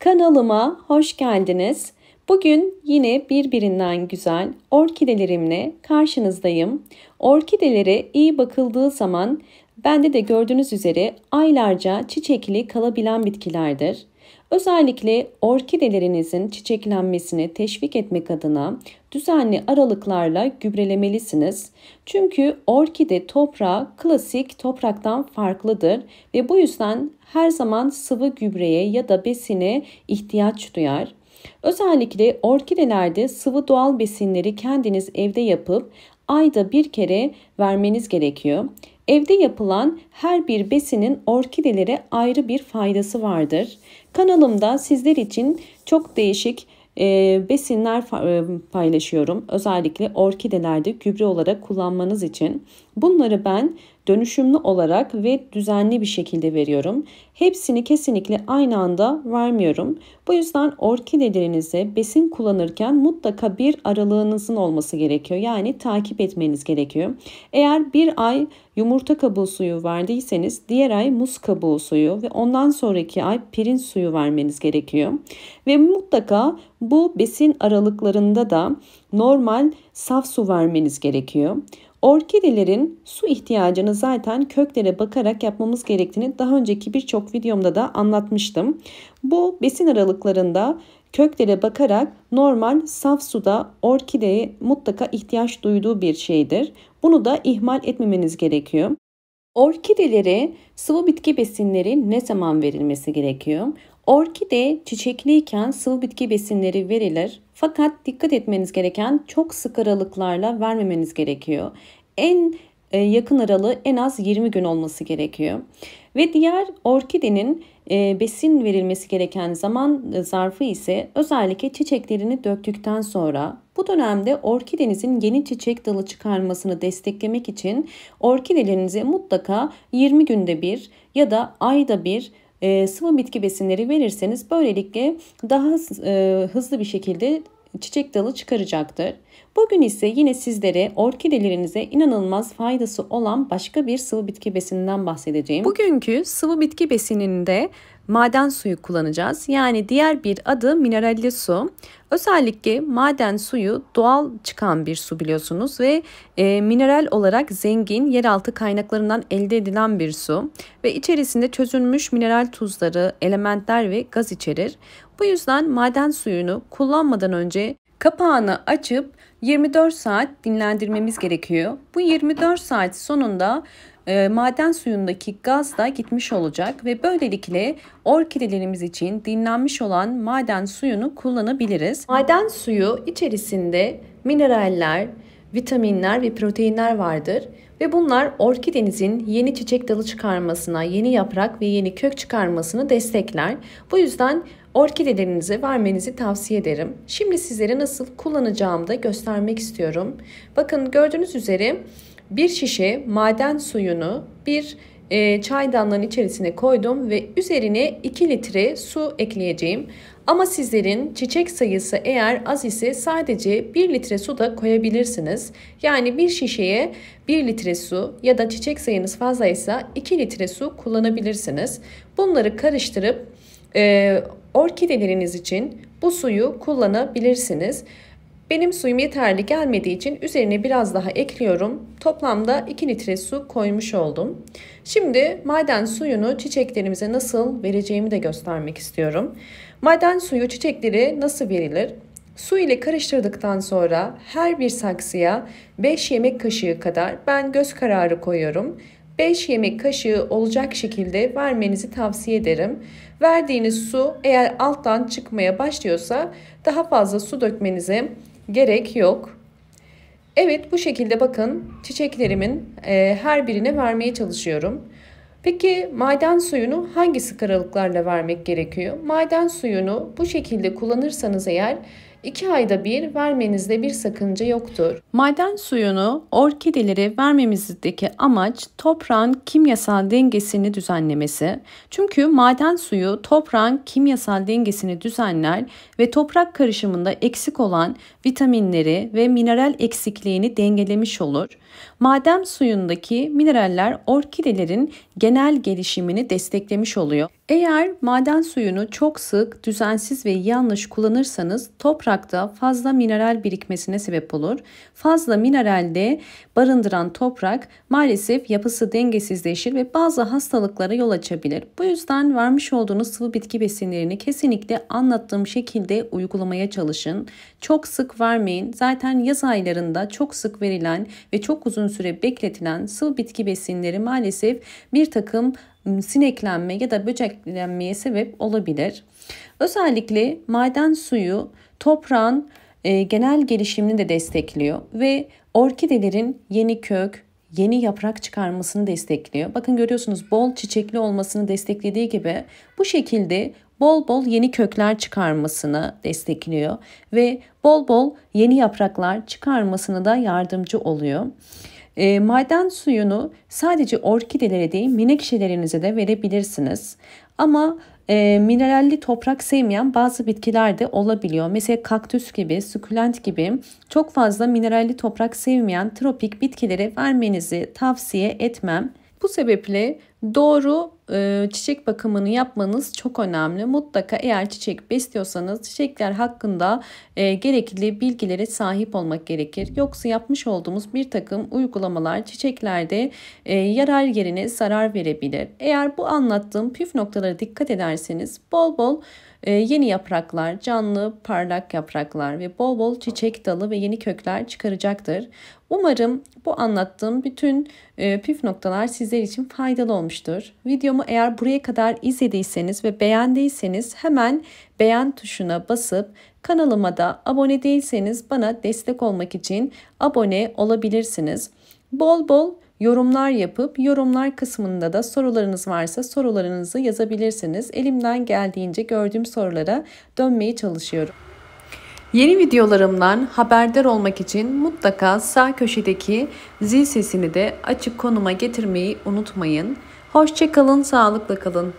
Kanalıma hoş geldiniz. Bugün yine birbirinden güzel orkidelerimle karşınızdayım. Orkidelere iyi bakıldığı zaman bende de gördüğünüz üzere aylarca çiçekli kalabilen bitkilerdir. Özellikle orkidelerinizin çiçeklenmesini teşvik etmek adına düzenli aralıklarla gübrelemelisiniz. Çünkü orkide toprağı klasik topraktan farklıdır ve bu yüzden her zaman sıvı gübreye ya da besine ihtiyaç duyar. Özellikle orkidelerde sıvı doğal besinleri kendiniz evde yapıp ayda bir kere vermeniz gerekiyor. Evde yapılan her bir besinin orkidelere ayrı bir faydası vardır. Kanalımda sizler için çok değişik besinler paylaşıyorum. Özellikle orkidelerde gübre olarak kullanmanız için. Bunları ben dönüşümlü olarak ve düzenli bir şekilde veriyorum. Hepsini kesinlikle aynı anda vermiyorum. Bu yüzden orkidelerinize besin kullanırken mutlaka bir aralığınızın olması gerekiyor. Yani takip etmeniz gerekiyor. Eğer bir ay yumurta kabuğu suyu verdiyseniz diğer ay muz kabuğu suyu ve ondan sonraki ay pirinç suyu vermeniz gerekiyor. Ve mutlaka bu besin aralıklarında da normal saf su vermeniz gerekiyor. Orkidelerin su ihtiyacını zaten köklere bakarak yapmamız gerektiğini daha önceki birçok videomda da anlatmıştım. Bu besin aralıklarında köklere bakarak normal saf suda orkideye mutlaka ihtiyaç duyduğu bir şeydir. Bunu da ihmal etmemeniz gerekiyor. Orkidelere sıvı bitki besinleri ne zaman verilmesi gerekiyor? Orkide çiçekliyken sıvı bitki besinleri verilir. Fakat dikkat etmeniz gereken çok sık aralıklarla vermemeniz gerekiyor. En yakın aralığı en az 20 gün olması gerekiyor. Ve diğer orkidenin besin verilmesi gereken zaman zarfı ise özellikle çiçeklerini döktükten sonra. Bu dönemde orkidenizin yeni çiçek dalı çıkarmasını desteklemek için orkidelerinize mutlaka 20 günde bir ya da ayda bir sıvı bitki besinleri verirseniz böylelikle daha hızlı bir şekilde çiçek dalı çıkaracaktır. Bugün ise yine sizlere orkidelerinize inanılmaz faydası olan başka bir sıvı bitki besininden bahsedeceğim. Bugünkü sıvı bitki besininde maden suyu kullanacağız. Yani diğer bir adı mineralli su. Özellikle maden suyu doğal çıkan bir su biliyorsunuz ve mineral olarak zengin yeraltı kaynaklarından elde edilen bir su ve içerisinde çözülmüş mineral tuzları, elementler ve gaz içerir. Bu yüzden maden suyunu kullanmadan önce kapağını açıp 24 saat dinlendirmemiz gerekiyor. Bu 24 saat sonunda maden suyundaki gaz da gitmiş olacak ve böylelikle orkidelerimiz için dinlenmiş olan maden suyunu kullanabiliriz. Maden suyu içerisinde mineraller, vitaminler ve proteinler vardır ve bunlar orkidenizin yeni çiçek dalı çıkarmasına, yeni yaprak ve yeni kök çıkarmasını destekler. Bu yüzden orkidelerinize vermenizi tavsiye ederim. Şimdi sizlere nasıl kullanacağımı da göstermek istiyorum. Bakın gördüğünüz üzere bir şişe maden suyunu bir çaydanlığın içerisine koydum ve üzerine 2 litre su ekleyeceğim. Ama sizlerin çiçek sayısı eğer az ise sadece 1 litre su da koyabilirsiniz. Yani bir şişeye 1 litre su ya da çiçek sayınız fazlaysa 2 litre su kullanabilirsiniz. Bunları karıştırıp orkideleriniz için bu suyu kullanabilirsiniz. Benim suyum yeterli gelmediği için üzerine biraz daha ekliyorum. Toplamda 2 litre su koymuş oldum. Şimdi maden suyunu çiçeklerimize nasıl vereceğimi de göstermek istiyorum. Maden suyu çiçeklere nasıl verilir? Su ile karıştırdıktan sonra her bir saksıya 5 yemek kaşığı kadar ben göz kararı koyuyorum. 5 yemek kaşığı olacak şekilde vermenizi tavsiye ederim. Verdiğiniz su eğer alttan çıkmaya başlıyorsa daha fazla su dökmenize gerek yok. Evet, bu şekilde bakın çiçeklerimin her birine vermeye çalışıyorum. Peki maden suyunu hangi sık aralıklarla vermek gerekiyor? Maden suyunu bu şekilde kullanırsanız eğer 2 ayda bir vermenizde bir sakınca yoktur. Maden suyunu orkidelere vermemizdeki amaç toprağın kimyasal dengesini düzenlemesi. Çünkü maden suyu toprağın kimyasal dengesini düzenler ve toprak karışımında eksik olan vitaminleri ve mineral eksikliğini dengelemiş olur. Maden suyundaki mineraller orkidelerin genel gelişimini desteklemiş oluyor. Eğer maden suyunu çok sık, düzensiz ve yanlış kullanırsanız toprakta fazla mineral birikmesine sebep olur. Fazla mineralde barındıran toprak maalesef yapısı dengesizleşir ve bazı hastalıklara yol açabilir. Bu yüzden vermiş olduğunuz sıvı bitki besinlerini kesinlikle anlattığım şekilde uygulamaya çalışın. Çok sık vermeyin. Zaten yaz aylarında çok sık verilen ve çok uzun süre bekletilen sıvı bitki besinleri maalesef bir takım sineklenme ya da böceklenmeye sebep olabilir. Özellikle maden suyu toprağın genel gelişimini de destekliyor ve orkidelerin yeni kök, yeni yaprak çıkarmasını destekliyor. Bakın görüyorsunuz, bol çiçekli olmasını desteklediği gibi bu şekilde bol bol yeni kökler çıkarmasını destekliyor ve bol bol yeni yapraklar çıkarmasına da yardımcı oluyor. Maden suyunu sadece orkidelere değil, menekşelerinize de verebilirsiniz. Ama mineralli toprak sevmeyen bazı bitkiler de olabiliyor. Mesela kaktüs gibi, sukulent gibi çok fazla mineralli toprak sevmeyen tropik bitkilere vermenizi tavsiye etmem. Bu sebeple doğru çiçek bakımını yapmanız çok önemli. Mutlaka eğer çiçek besliyorsanız çiçekler hakkında gerekli bilgilere sahip olmak gerekir. Yoksa yapmış olduğumuz bir takım uygulamalar çiçeklerde yarar yerine zarar verebilir. Eğer bu anlattığım püf noktalara dikkat ederseniz bol bol yeni yapraklar, canlı parlak yapraklar ve bol bol çiçek dalı ve yeni kökler çıkaracaktır. Umarım bu anlattığım bütün püf noktalar sizler için faydalı olmuştur. Videomu eğer buraya kadar izlediyseniz ve beğendiyseniz hemen beğen tuşuna basıp kanalıma da abone değilseniz bana destek olmak için abone olabilirsiniz. Bol bol yorumlar yapıp yorumlar kısmında da sorularınız varsa sorularınızı yazabilirsiniz. Elimden geldiğince gördüğüm sorulara dönmeye çalışıyorum. Yeni videolarımdan haberdar olmak için mutlaka sağ köşedeki zil sesini de açık konuma getirmeyi unutmayın. Hoşça kalın, sağlıkla kalın.